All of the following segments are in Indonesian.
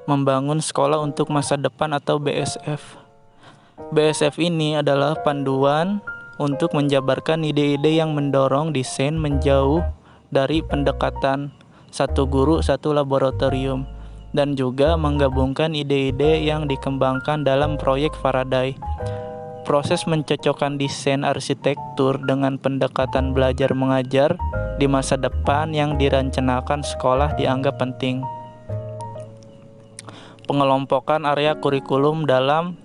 membangun sekolah untuk masa depan atau BSF. BSF ini adalah panduan untuk menjabarkan ide-ide yang mendorong desain menjauh dari pendekatan satu guru satu laboratorium dan juga menggabungkan ide-ide yang dikembangkan dalam proyek Faraday. Proses mencocokkan desain arsitektur dengan pendekatan belajar mengajar di masa depan yang direncanakan sekolah dianggap penting. Pengelompokan area kurikulum dalam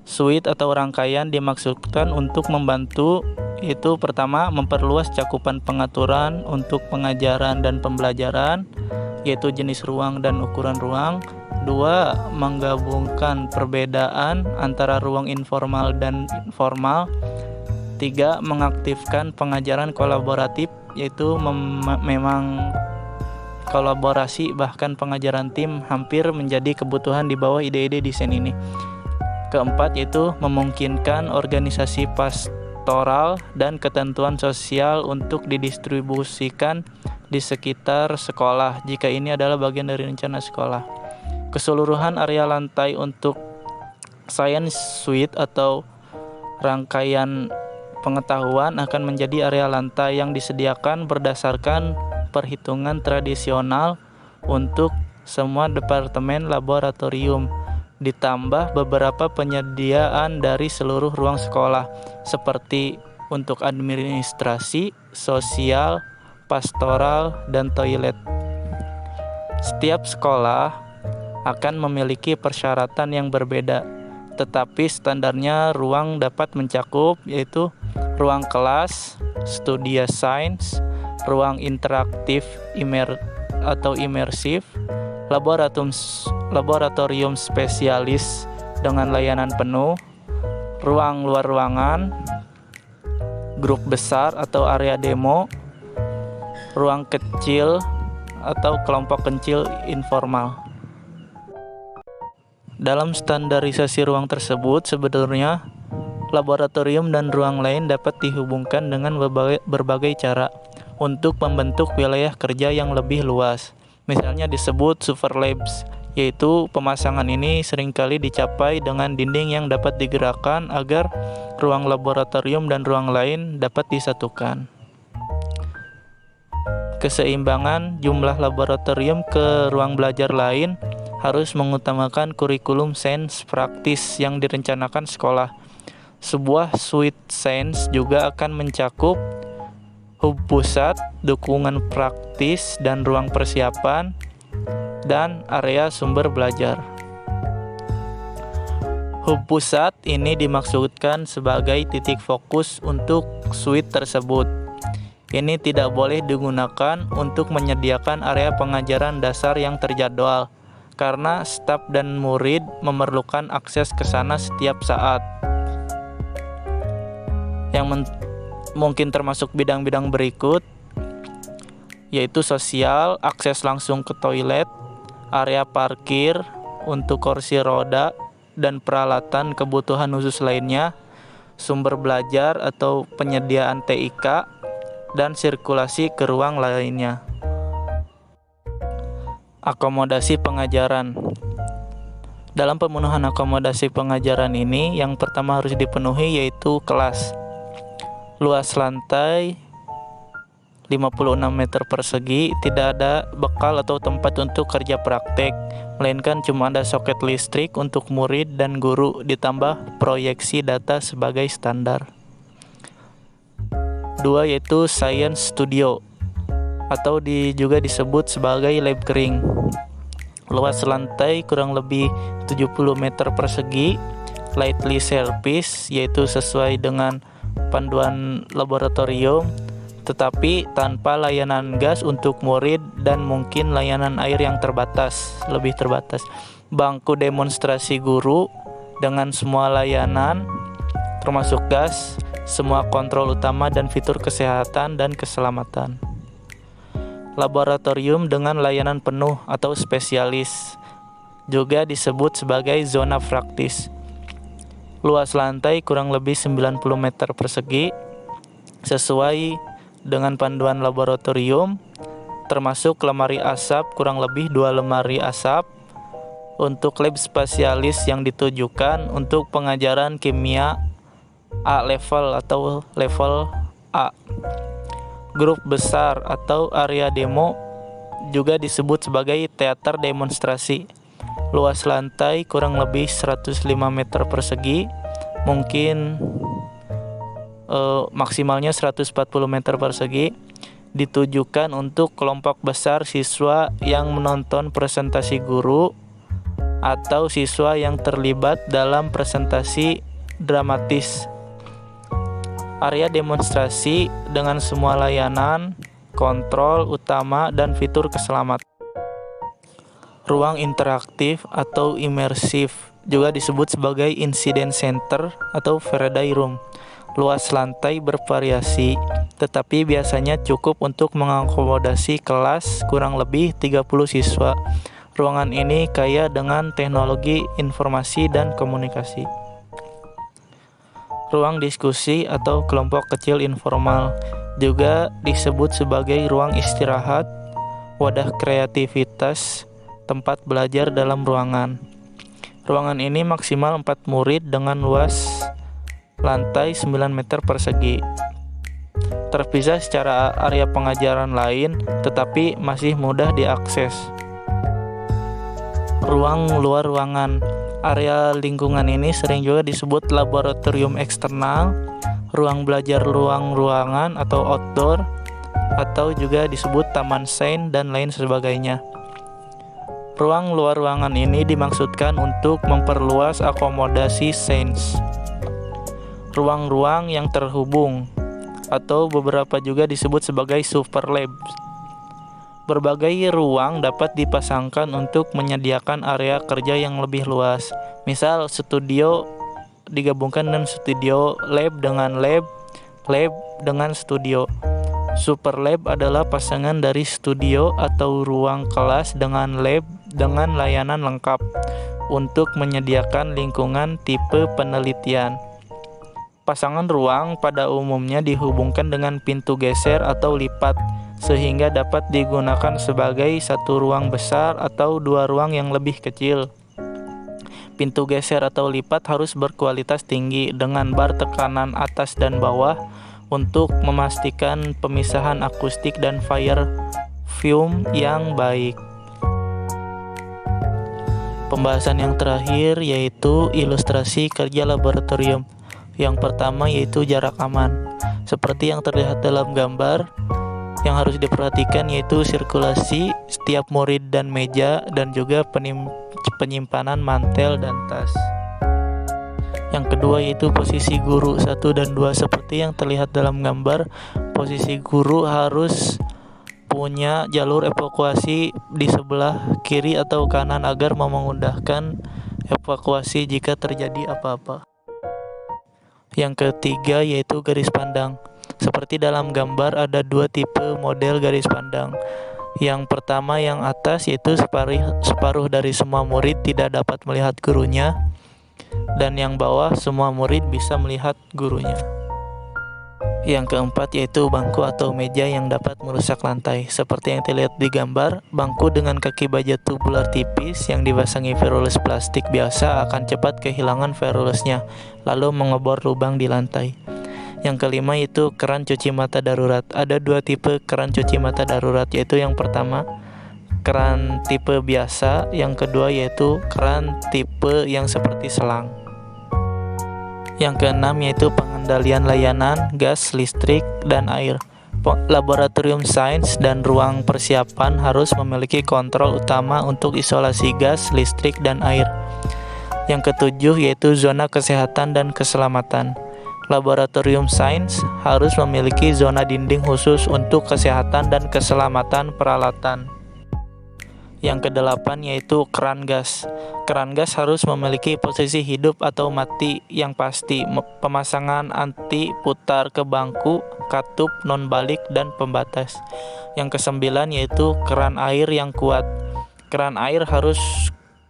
suite atau rangkaian dimaksudkan untuk membantu itu pertama memperluas cakupan pengaturan untuk pengajaran dan pembelajaran, yaitu jenis ruang dan ukuran ruang. Dua, menggabungkan perbedaan antara ruang informal dan formal. Tiga, mengaktifkan pengajaran kolaboratif, yaitu memang kolaborasi bahkan pengajaran tim hampir menjadi kebutuhan di bawah ide-ide desain ini. Keempat, yaitu memungkinkan organisasi pastoral dan ketentuan sosial untuk didistribusikan di sekitar sekolah jika ini adalah bagian dari rencana sekolah. Keseluruhan area lantai untuk Science Suite atau rangkaian pengetahuan akan menjadi area lantai yang disediakan berdasarkan perhitungan tradisional untuk semua departemen laboratorium, ditambah beberapa penyediaan dari seluruh ruang sekolah, seperti untuk administrasi, sosial, pastoral, dan toilet. Setiap sekolah akan memiliki persyaratan yang berbeda, tetapi standarnya ruang dapat mencakup yaitu ruang kelas, studia sains, ruang interaktif atau imersif, laboratorium spesialis dengan layanan penuh, ruang luar ruangan, grup besar atau area demo, ruang kecil atau kelompok kecil informal. Dalam standarisasi ruang tersebut, sebenarnya laboratorium dan ruang lain dapat dihubungkan dengan berbagai cara untuk membentuk wilayah kerja yang lebih luas. Misalnya disebut superlabs, yaitu pemasangan ini seringkali dicapai dengan dinding yang dapat digerakkan agar ruang laboratorium dan ruang lain dapat disatukan. Keseimbangan jumlah laboratorium ke ruang belajar lain harus mengutamakan kurikulum sains praktis yang direncanakan sekolah. Sebuah suite sains juga akan mencakup hub pusat, dukungan praktis dan ruang persiapan, dan area sumber belajar. Hub pusat ini dimaksudkan sebagai titik fokus untuk suite tersebut. Ini tidak boleh digunakan untuk menyediakan area pengajaran dasar yang terjadwal, karena staf dan murid memerlukan akses ke sana setiap saat. Yang mungkin termasuk bidang-bidang berikut, yaitu sosial, akses langsung ke toilet, area parkir untuk kursi roda, dan peralatan kebutuhan khusus lainnya, sumber belajar atau penyediaan TIK, dan sirkulasi ke ruang lainnya. Akomodasi pengajaran. Dalam pemenuhan akomodasi pengajaran ini, yang pertama harus dipenuhi yaitu kelas. Luas lantai 56 meter persegi, tidak ada bekal atau tempat untuk kerja praktek, melainkan cuma ada soket listrik untuk murid dan guru, ditambah proyeksi data sebagai standar. 2, yaitu Science Studio, atau juga disebut sebagai lab kering. Luas lantai kurang lebih 70 meter persegi, lightly service, yaitu sesuai dengan panduan laboratorium, tetapi tanpa layanan gas untuk murid dan mungkin layanan air yang lebih terbatas. Bangku demonstrasi guru dengan semua layanan, termasuk gas, semua kontrol utama dan fitur kesehatan dan keselamatan. Laboratorium dengan layanan penuh atau spesialis, juga disebut sebagai zona praktis. Luas lantai kurang lebih 90 meter persegi, sesuai dengan panduan laboratorium, termasuk lemari asap kurang lebih 2 lemari asap, untuk lab spesialis yang ditujukan untuk pengajaran kimia A level atau level A. Grup besar atau area demo juga disebut sebagai teater demonstrasi. Luas lantai kurang lebih 105 meter persegi, mungkin maksimalnya 140 meter persegi, ditujukan untuk kelompok besar siswa yang menonton presentasi guru atau siswa yang terlibat dalam presentasi dramatis. Area demonstrasi dengan semua layanan, kontrol utama, dan fitur keselamatan. Ruang interaktif atau imersif juga disebut sebagai incident center atau Faraday room. Luas lantai bervariasi, tetapi biasanya cukup untuk mengakomodasi kelas kurang lebih 30 siswa. Ruangan ini kaya dengan teknologi informasi dan komunikasi. Ruang diskusi atau kelompok kecil informal juga disebut sebagai ruang istirahat, wadah kreativitas, tempat belajar dalam ruangan. Ruangan ini maksimal 4 murid dengan luas lantai 9 meter persegi. Terpisah secara area pengajaran lain, tetapi masih mudah diakses. Ruang luar ruangan. Area lingkungan ini sering juga disebut laboratorium eksternal, ruang belajar ruang ruangan atau outdoor, atau juga disebut taman sains dan lain sebagainya. Ruang luar ruangan ini dimaksudkan untuk memperluas akomodasi sains. Ruang-ruang yang terhubung atau beberapa juga disebut sebagai super lab. Berbagai ruang dapat dipasangkan untuk menyediakan area kerja yang lebih luas. Misal studio digabungkan dengan studio, lab dengan lab, lab dengan studio. Super lab adalah pasangan dari studio atau ruang kelas dengan lab dengan layanan lengkap untuk menyediakan lingkungan tipe penelitian. Pasangan ruang pada umumnya dihubungkan dengan pintu geser atau lipat, sehingga dapat digunakan sebagai satu ruang besar atau dua ruang yang lebih kecil. Pintu geser atau lipat harus berkualitas tinggi dengan bar tekanan atas dan bawah untuk memastikan pemisahan akustik dan fire fume yang baik. Pembahasan yang terakhir yaitu ilustrasi kerja laboratorium. Yang pertama yaitu jarak aman. Seperti yang terlihat dalam gambar, yang harus diperhatikan yaitu sirkulasi setiap murid dan meja, dan juga penyimpanan mantel dan tas. Yang kedua yaitu posisi guru 1 dan 2. Seperti yang terlihat dalam gambar, posisi guru harus punya jalur evakuasi di sebelah kiri atau kanan agar memudahkan evakuasi jika terjadi apa-apa. Yang ketiga yaitu garis pandang. Seperti dalam gambar ada dua tipe model garis pandang. Yang pertama yang atas yaitu separuh dari semua murid tidak dapat melihat gurunya, dan yang bawah semua murid bisa melihat gurunya. Yang keempat yaitu bangku atau meja yang dapat merusak lantai. Seperti yang terlihat di gambar, bangku dengan kaki baja tubular tipis yang dipasangi virulus plastik biasa akan cepat kehilangan virulusnya, lalu mengebor lubang di lantai. Yang kelima yaitu keran cuci mata darurat. Ada dua tipe keran cuci mata darurat, yaitu yang pertama keran tipe biasa, yang kedua yaitu keran tipe yang seperti selang. Yang keenam yaitu pengendalian layanan gas, listrik, dan air. Laboratorium sains dan ruang persiapan harus memiliki kontrol utama untuk isolasi gas, listrik, dan air. Yang ketujuh yaitu zona kesehatan dan keselamatan. Laboratorium sains harus memiliki zona dinding khusus untuk kesehatan dan keselamatan peralatan. Yang kedelapan yaitu keran gas. Keran gas harus memiliki posisi hidup atau mati yang pasti, pemasangan anti putar ke bangku, katup, non-balik, dan pembatas. Yang kesembilan yaitu keran air yang kuat. Keran air harus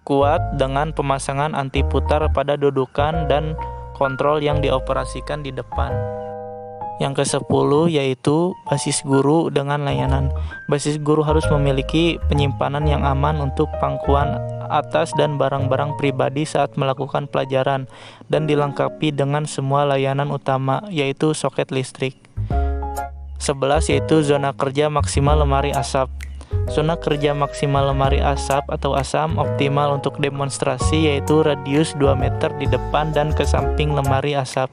kuat dengan pemasangan anti putar pada dudukan dan kontrol yang dioperasikan di depan. Yang ke-10 yaitu basis guru dengan layanan. Basis guru harus memiliki penyimpanan yang aman untuk pangkuan atas dan barang-barang pribadi saat melakukan pelajaran dan dilengkapi dengan semua layanan utama yaitu soket listrik. 11 yaitu zona kerja maksimal lemari asap. Zona kerja maksimal lemari asap atau ASAM optimal untuk demonstrasi yaitu radius 2 meter di depan dan ke samping lemari asap.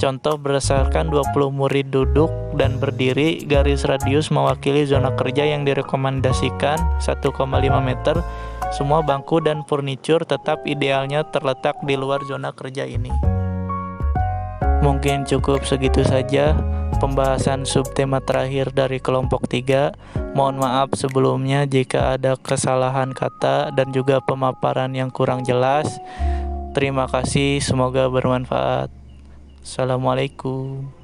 Contoh berdasarkan 20 murid duduk dan berdiri, garis radius mewakili zona kerja yang direkomendasikan 1,5 meter. Semua bangku dan furnitur tetap idealnya terletak di luar zona kerja ini. Mungkin cukup segitu saja pembahasan subtema terakhir dari kelompok 3. Mohon maaf sebelumnya jika ada kesalahan kata dan juga pemaparan yang kurang jelas. Terima kasih, semoga bermanfaat. Assalamualaikum.